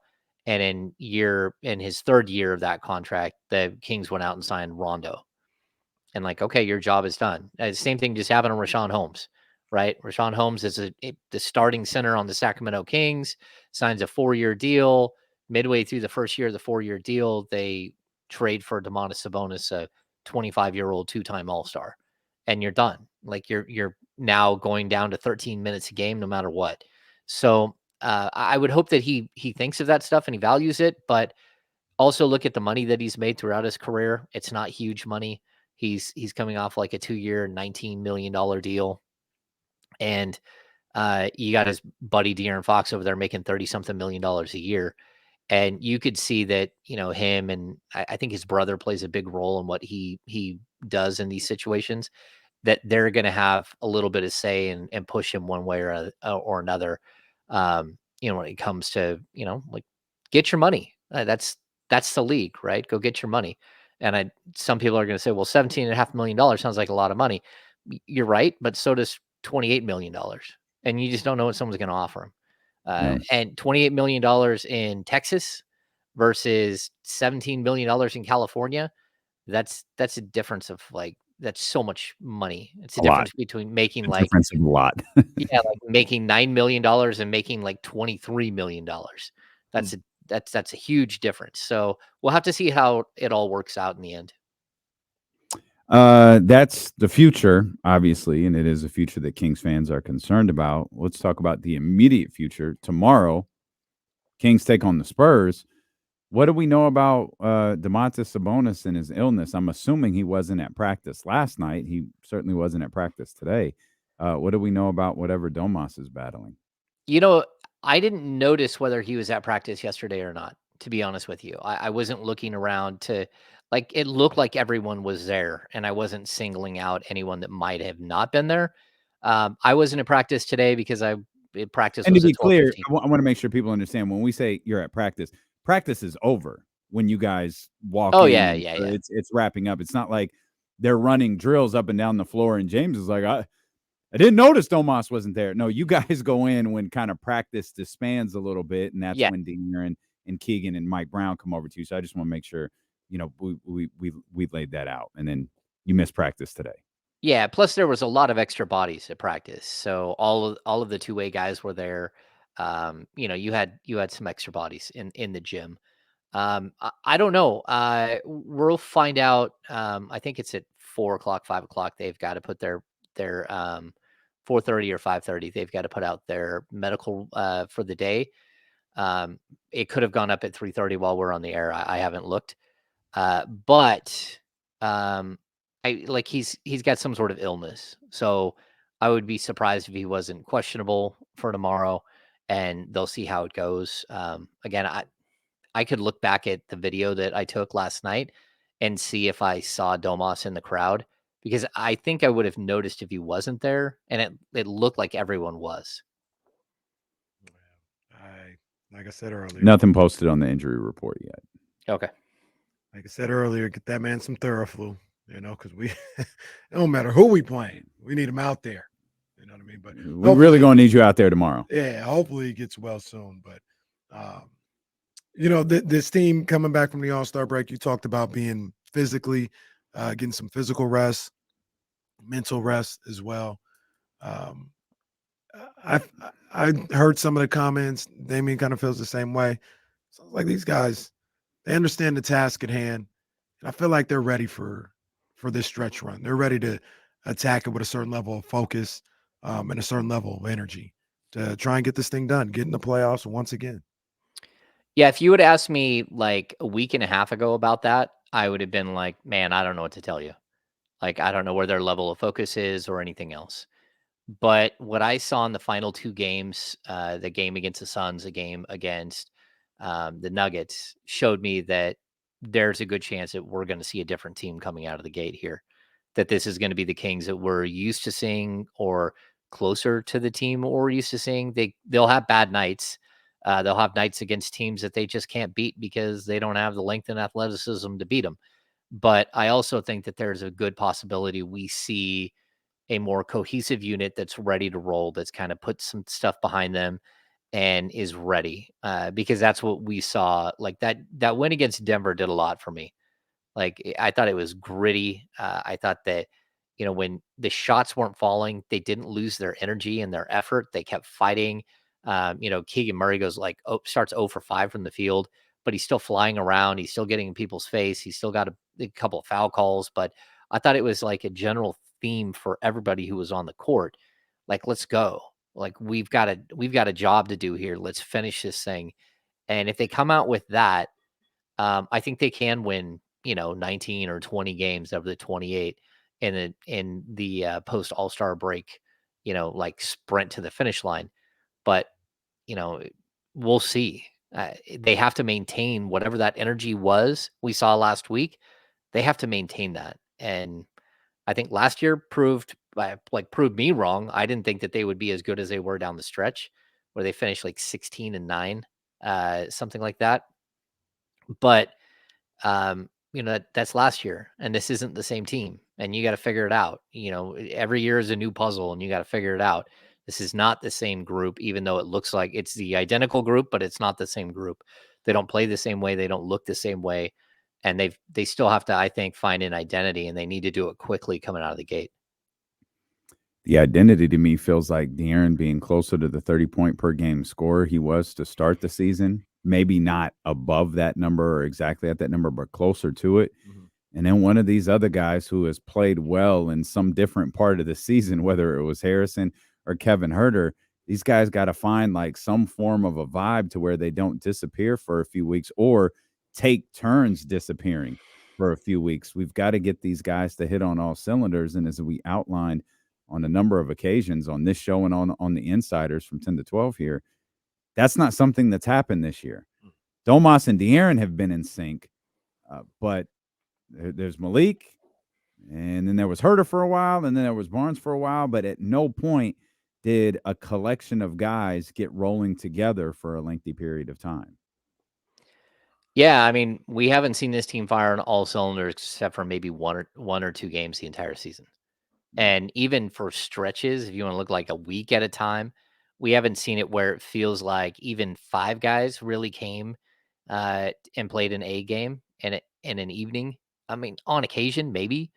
and in his third year of that contract, the Kings went out and signed Rondo. And like, okay, your job is done. The same thing just happened to Rashawn Holmes, right? Rashawn Holmes is the starting center on the Sacramento Kings, signs a 4-year deal. Midway through the first year of the 4-year deal, they trade for Domantas Sabonis, a 25-year-old two-time All-Star, and you're done. Like, you're now going down to 13 minutes a game, no matter what. So I would hope that he thinks of that stuff and he values it, but also look at the money that he's made throughout his career. It's not huge money. He's coming off like a 2-year, $19 million deal, and you got his buddy De'Aaron Fox over there making 30-something $1 million a year. And you could see that, him and I think his brother plays a big role in what he does in these situations, that they're going to have a little bit of say and push him one way or another. When it comes to, like, get your money. That's the league, right? Go get your money. And some people are going to say, well, $17.5 million sounds like a lot of money. You're right, but so does $28 million, and you just don't know what someone's going to offer him. Yeah. And $28 million in Texas versus $17 million in California. That's a difference of, like, that's so much money. It's a A lot. difference between making The like, difference of a lot. yeah, like making $9 million and making like $23 million. Hmm. That's a huge difference. So we'll have to see how it all works out in the end. That's the future, obviously, and it is a future that Kings fans are concerned about. Let's talk about the immediate future. Tomorrow, Kings take on the Spurs. What do we know about Domantas Sabonis and his illness? I'm assuming he wasn't at practice last night. He certainly wasn't at practice today. What do we know about whatever Domas is battling? I didn't notice whether he was at practice yesterday or not, to be honest with you. I wasn't looking around to, like, it looked like everyone was there, and I wasn't singling out anyone that might have not been there. I wasn't at practice today because practice And to was at be clear, 12:15. I want to make sure people understand when we say you're at practice, practice is over when you guys walk Oh, in, yeah, and yeah, or yeah. it's wrapping up. It's not like they're running drills up and down the floor, and James is like, I didn't notice Domas wasn't there. No, you guys go in when kind of practice disbands a little bit, and that's Yeah. when Dean and Keegan and Mike Brown come over to you. So I just want to make sure, we laid that out, and then you missed practice today. Yeah, plus there was a lot of extra bodies at practice. So all of the two-way guys were there. You had some extra bodies in the gym. I don't know. We'll find out. I think it's at 4 o'clock, 5 o'clock. They've got to put their 4:30 or 5:30. They've got to put out their medical for the day. It could have gone up at 3:30 while we're on the air. I haven't looked. But I like he's got some sort of illness. So I would be surprised if he wasn't questionable for tomorrow, and they'll see how it goes. Again, I could look back at the video that I took last night and see if I saw Domas in the crowd, because I think I would have noticed if he wasn't there, and it looked like everyone was. Like I said earlier, Nothing posted on the injury report yet. Okay. like I said earlier, get that man some Theraflu, because it don't matter who we playing, we need him out there. You know what I mean? But we're really going to need you out there tomorrow. Yeah, hopefully he gets well soon. But this team coming back from the All-Star break, you talked about being physically, getting some physical rest, mental rest as well. I heard some of the comments. Damien kind of feels the same way. Sounds like these guys, they understand the task at hand, and I feel like they're ready for this stretch run. They're ready to attack it with a certain level of focus and a certain level of energy to try and get this thing done, get in the playoffs once again. Yeah, if you would ask me like a week and a half ago about that, I would have been like, man, I don't know what to tell you. Like, I don't know where their level of focus is or anything else. But what I saw in the final two games, the game against the Suns, the game against the Nuggets, showed me that there's a good chance that we're going to see a different team coming out of the gate here. That this is going to be the Kings that we're used to seeing, or closer to the team we're used to seeing. They'll have bad nights. They'll have nights against teams that they just can't beat because they don't have the length and athleticism to beat them. But I also think that there's a good possibility we see a more cohesive unit that's ready to roll, that's kind of put some stuff behind them and is ready. Because that's what we saw. Like that win against Denver did a lot for me. Like, I thought it was gritty. I thought that, when the shots weren't falling, they didn't lose their energy and their effort. They kept fighting. Keegan Murray starts 0 for 5 from the field, but he's still flying around. He's still getting in people's face. He's still got a couple of foul calls, but I thought it was like a general theme for everybody who was on the court. Like, let's go. Like, we've got a job to do here. Let's finish this thing. And if they come out with that, I think they can win, 19 or 20 games of the 28 in the post All-Star break, like sprint to the finish line. But, you know, we'll see. They have to maintain whatever that energy was we saw last week. They have to maintain that. And I think last year proved me wrong. I didn't think that they would be as good as they were down the stretch, where they finished like 16-9, something like that. But that's last year, and this isn't the same team, and you got to figure it out. Every year is a new puzzle, and you got to figure it out. This is not the same group, even though it looks like it's the identical group, but it's not the same group. They don't play the same way. They don't look the same way, and they still have to, I think, find an identity, and they need to do it quickly coming out of the gate. The identity to me feels like De'Aaron being closer to the 30-point per game scorer he was to start the season. Maybe not above that number or exactly at that number, but closer to it. Mm-hmm. And then one of these other guys who has played well in some different part of the season, whether it was Harrison or Kevin Huerter, these guys got to find like some form of a vibe to where they don't disappear for a few weeks or take turns disappearing for a few weeks. We've got to get these guys to hit on all cylinders. And as we outlined on a number of occasions on this show and on the Insiders from 10 to 12 here, that's not something that's happened this year. Domas and De'Aaron have been in sync, but there's Malik, and then there was Huerter for a while, and then there was Barnes for a while, but at no point did a collection of guys get rolling together for a lengthy period of time. Yeah, I mean, we haven't seen this team fire on all cylinders except for maybe one or two games the entire season. And even for stretches, if you want to look like a week at a time, we haven't seen it where it feels like even 5 guys really came and played an A game in an evening. I mean, on occasion, maybe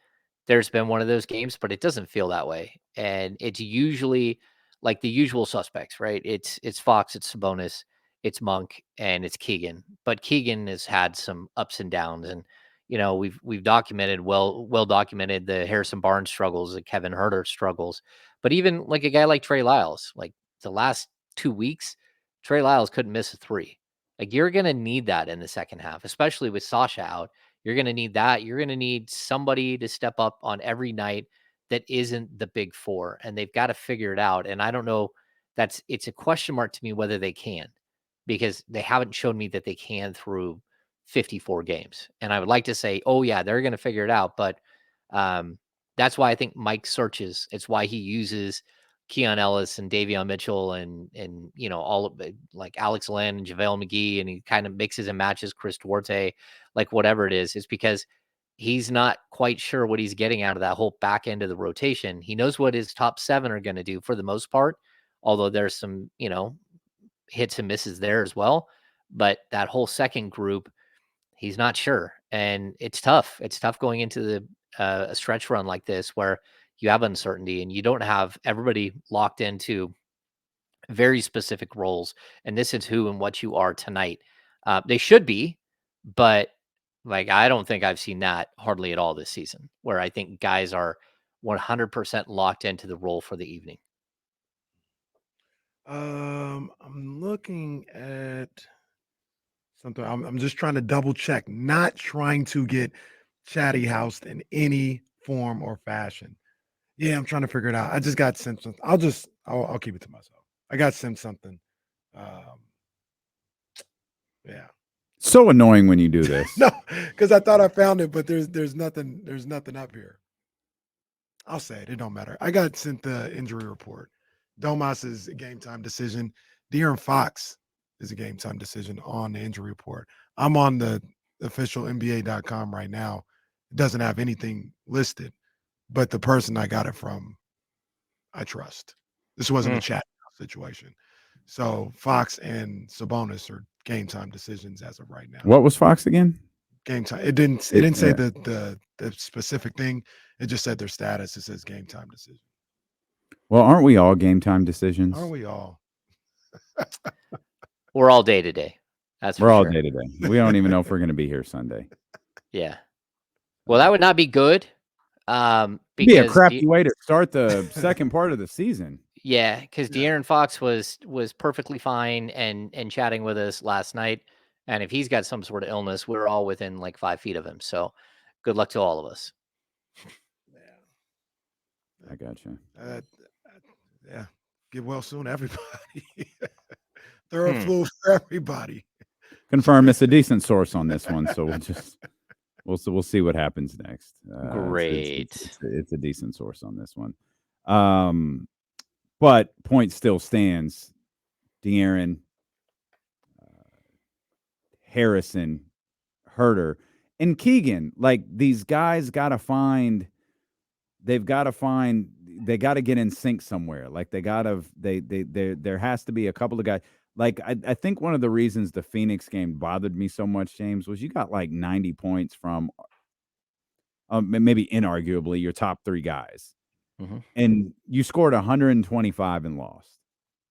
there's been one of those games, but it doesn't feel that way. And it's usually like the usual suspects, right? It's Fox, it's Sabonis, it's Monk, and it's Keegan. But Keegan has had some ups and downs, and we've documented well documented the Harrison Barnes struggles, the Kevin Huerter struggles. But even like a guy like Trey Lyles, like the last 2 weeks, Trey Lyles couldn't miss a 3. Like, you're gonna need that in the second half, especially with Sasha out. You're going to need that. You're going to need somebody to step up on every night that isn't the big four, and they've got to figure it out. And I don't know, it's a question mark to me whether they can, because they haven't shown me that they can through 54 games. And I would like to say, oh yeah, they're going to figure it out. But that's why I think Mike searches. It's why he uses Keon Ellis and Davion Mitchell and all of it, like Alex Len and JaVale McGee, and he kind of mixes and matches Chris Duarte, like whatever it is. It's because he's not quite sure what he's getting out of that whole back end of the rotation. He knows what his top 7 are going to do for the most part, although there's some, hits and misses there as well. But that whole second group, he's not sure. And it's tough. It's tough going into a stretch run like this where you have uncertainty and you don't have everybody locked into very specific roles. And this is who and what you are tonight. They should be, but like, I don't think I've seen that hardly at all this season, where I think guys are 100% locked into the role for the evening. I'm looking at something. I'm just trying to double check, not trying to get chatty housed in any form or fashion. Yeah, I'm trying to figure it out. I just got sent something. I'll keep it to myself. I got sent something. Yeah. So annoying when you do this. No, because I thought I found it, but there's nothing up here. I'll say it. It don't matter. I got sent the injury report. Domas is a game time decision. De'Aaron Fox is a game time decision on the injury report. I'm on the official NBA.com right now. It doesn't have anything listed, but the person I got it from, I trust. This wasn't a chat situation. So Fox and Sabonis are game time decisions as of right now. What was Fox again? Game time. It didn't say the specific thing. It just said their status. It says game time decision. Well, aren't we all game time decisions? Aren't we all? We're all day to day. We're all day to day. We don't even know if we're going to be here Sunday. Yeah. Well, that would not be good. It'd be a crappy way to start the second part of the season. Yeah, because De'Aaron Fox was perfectly fine and chatting with us last night. And if he's got some sort of illness, we're all within like 5 feet of him. So good luck to all of us. I got you. Yeah. Get well soon, everybody. Thorough flu for everybody. Confirm it's a decent source on this one, so we'll see what happens next. Great. It's a decent source on this one. But point still stands. De'Aaron, Harrison, Herter, and Keegan. Like, these guys got to get in sync somewhere. Like, there has to be a couple of guys. Like, I think one of the reasons the Phoenix game bothered me so much, James, was you got like 90 points from maybe inarguably your top 3 guys. Mm-hmm. And you scored 125 and lost.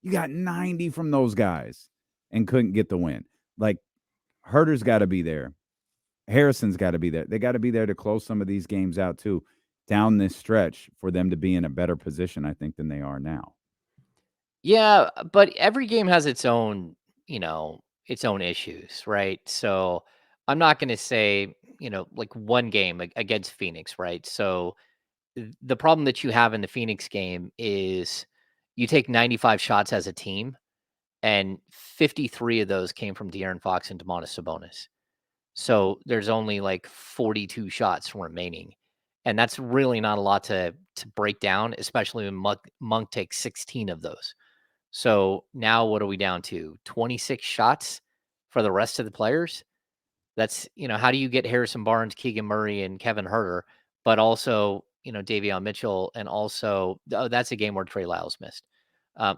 You got 90 from those guys and couldn't get the win. Like, Herter's got to be there. Harrison's got to be there. They got to be there to close some of these games out too, down this stretch, for them to be in a better position, I think, than they are now. Yeah, but every game has its own, its own issues, right? So I'm not going to say, like one game against Phoenix, right? So the problem that you have in the Phoenix game is you take 95 shots as a team, and 53 of those came from De'Aaron Fox and Domantas Sabonis. So there's only like 42 shots remaining. And that's really not a lot to break down, especially when Monk takes 16 of those. So now what are we down to? 26 shots for the rest of the players? That's, how do you get Harrison Barnes, Keegan Murray, and Kevin Herter, but also, Davion Mitchell, and also, that's a game where Trey Lyles missed.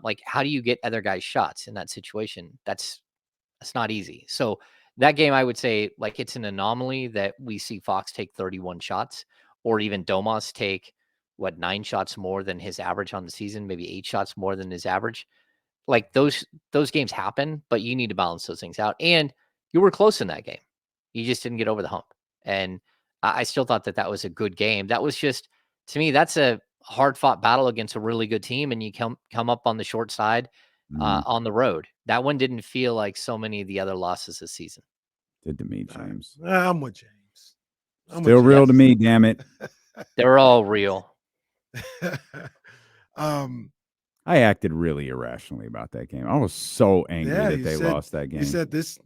Like, how do you get other guys shots in that situation? That's not easy. So that game, I would say, like, it's an anomaly that we see Fox take 31 shots, or even Domas take 9 shots more than his average on the season, maybe 8 shots more than his average. Like, those games happen, but you need to balance those things out. And you were close in that game. You just didn't get over the hump. And I still thought that was a good game. That was just, to me, that's a hard-fought battle against a really good team, and you come up on the short side on the road. That one didn't feel like so many of the other losses this season. Did to me, James. I'm with James. Still real to me, damn it. They're all real. um, I acted really irrationally about that game. I was so angry yeah, that they lost that game. You said this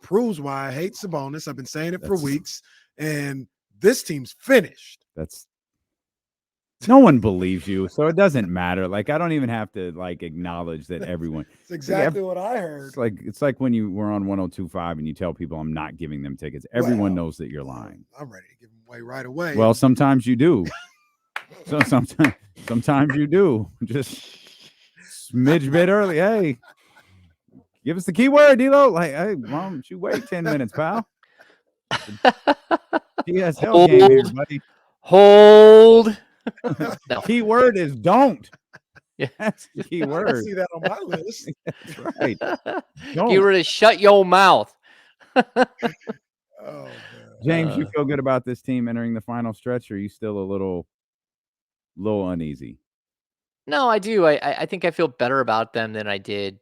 proves why I hate Sabonis. I've been saying it for That's- weeks, and this team's finished. That's no one believes you, so it doesn't matter. Like I don't even have to like acknowledge that everyone. It's exactly what I heard. It's like when you were on 102.5 and you tell people I'm not giving them tickets. Everyone knows that you're lying. I'm ready to give them away right away. Well, sometimes you do. So sometimes you do. Just smidge bit early. Hey, give us the keyword, D-Lo. Like, hey, why don't you wait 10 minutes, pal? TSL game here, buddy. Hold. No. Keyword is don't. Yeah. That's the key I word. see that on my list. That's right. Get rid of shut your mouth. Oh, man. James, you feel good about this team entering the final stretch, or are you still a little uneasy? No, I do. I think I feel better about them than I did.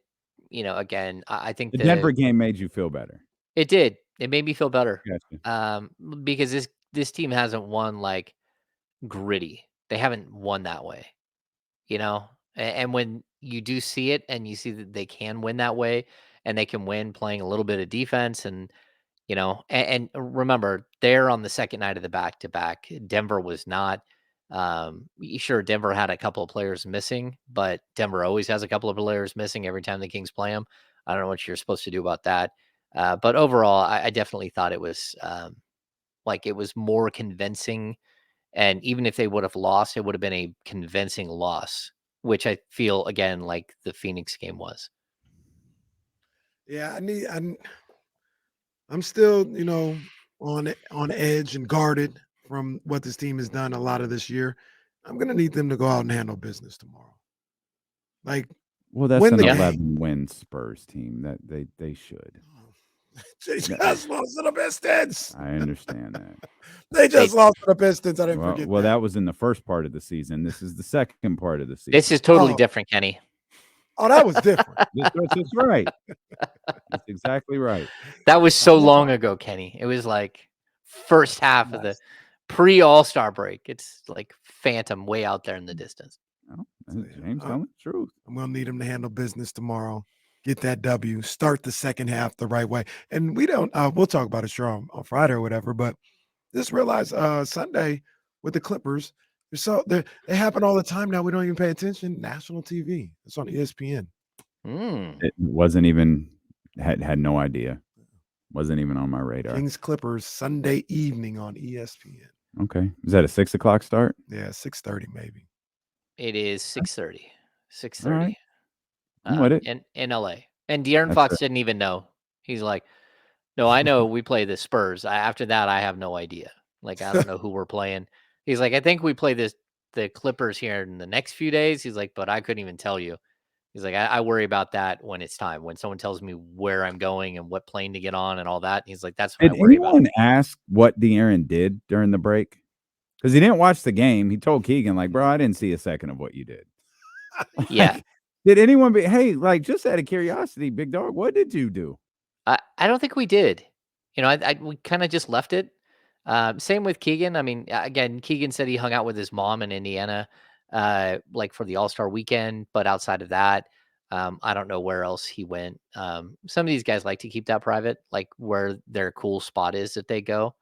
Again, I think The Denver game made you feel better. It did. It made me feel better. Gotcha. Because this team hasn't won like gritty. They haven't won that way, And when you do see it and you see that they can win that way and they can win playing a little bit of defense and remember, they're on the second night of the back-to-back. Denver was not. Sure, Denver had a couple of players missing, but Denver always has a couple of players missing every time the Kings play them. I don't know what you're supposed to do about that. But overall, I definitely thought it was it was more convincing. And even if they would have lost, it would have been a convincing loss, which I feel, again, like the Phoenix game was. Yeah, I'm still, on edge and guarded from what this team has done a lot of this year. I'm gonna need them to go out and handle business tomorrow. Like, well, that's win an the 11-win Spurs team that they should. They just lost to the Pistons. I understand that. They just lost to the Pistons. I didn't forget. Well, that was in the first part of the season. This is the second part of the season. This is totally different, Kenny. Oh, that was different. That's right. That's exactly right. That was so long ago, Kenny. It was like first half of the pre-All-Star break. It's like phantom way out there in the distance. Oh, James telling the truth. I'm going to need him to handle business tomorrow. Get that W. Start the second half the right way. And we don't. We'll talk about it sure on Friday or whatever. But just realize Sunday with the Clippers, they happen all the time now. We don't even pay attention. National TV. It's on ESPN. It wasn't even had no idea. Wasn't even on my radar. Kings Clippers Sunday evening on ESPN. Okay, is that a 6:00 start? Yeah, 6:30 maybe. It is 6:30. 6:30. All right. I'm with it. In LA. And De'Aaron Fox didn't even know. He's like, no, I know we play the Spurs. After that, I have no idea. Like, I don't know who we're playing. He's like, I think we play the Clippers here in the next few days. He's like, but I couldn't even tell you. He's like, I worry about that when it's time. When someone tells me where I'm going and what plane to get on and all that. He's like, that's what I worry about. Did anyone ask what De'Aaron did during the break? Because he didn't watch the game. He told Keegan, like, bro, I didn't see a second of what you did. Yeah. Did anyone hey, like, just out of curiosity, big dog, what did you do? I don't think we did. We kind of just left it. Same with Keegan. I mean, again, Keegan said he hung out with his mom in Indiana, like for the All-Star weekend. But outside of that, I don't know where else he went. Some of these guys like to keep that private, like where their cool spot is that they go.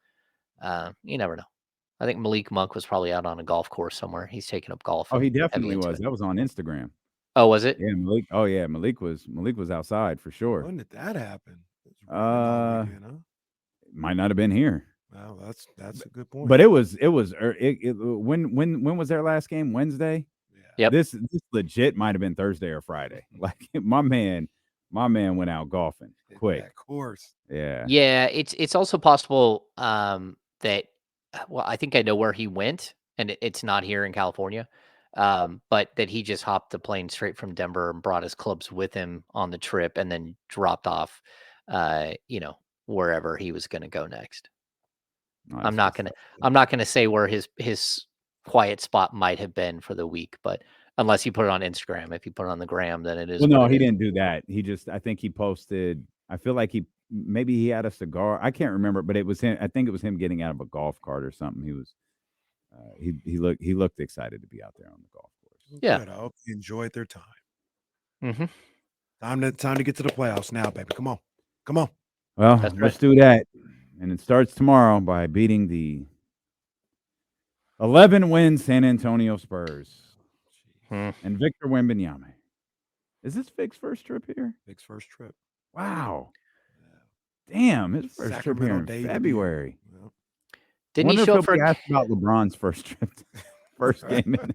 You never know. I think Malik Monk was probably out on a golf course somewhere. He's taking up golf. Oh, he definitely was. That was on Instagram. Oh, was it? Yeah, Malik. Oh, yeah, Malik was outside for sure. When did that happen? Might not have been here. Well, that's a good point. But it was when was their last game? Wednesday. Yeah. Yep. This legit might have been Thursday or Friday. Like my man went out golfing quick. Yeah, of course. Yeah. Yeah. It's also possible that. Well, I think I know where he went, and it's not here in California. But that he just hopped the plane straight from Denver and brought his clubs with him on the trip, and then dropped off, wherever he was going to go next. Oh, I'm not gonna say where his quiet spot might have been for the week, but unless you put it on Instagram, if you put it on the gram, then it is. Well, no, he didn't do that. I think he posted. I feel like maybe he had a cigar. I can't remember, but it was him. I think it was him getting out of a golf cart or something. He was he looked excited to be out there on the golf course. Yeah. Good. I hope they enjoyed their time. Mm-hmm. Time to get to the playoffs now, baby. Come on. Well, That's let's do that. And it starts tomorrow by beating the 11-win San Antonio Spurs and Victor Wembanyama. Is this Vic's first trip here? Vic's first trip. Wow. Damn, his first Sacramento trip here in debut. February. Yep. Didn't he Wonder show if up for? he'll be asked about LeBron's first trip, first game in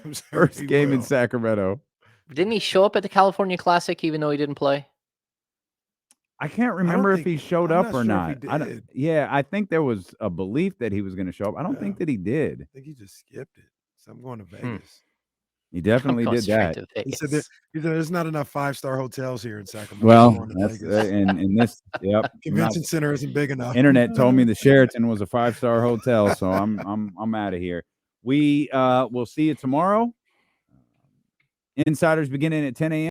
I'm sure he in will. Sacramento. Didn't he show up at the California Classic even though he didn't play? I can't remember if he showed I'm up not or sure not. if he I don't, did. yeah, I think there was a belief that he was going to show up. I don't Yeah. think that he did. I think he just skipped it. So I'm going to Vegas. He definitely I'm going did straight that. to He said, Vegas. there's not enough 5-star hotels here in Sacramento. I'm Well, going to that's Vegas. in this. Yep, Convention center isn't big enough. internet told me the Sheraton was a 5-star hotel, so I'm out of here. We will see you tomorrow. Insiders beginning at 10 a.m.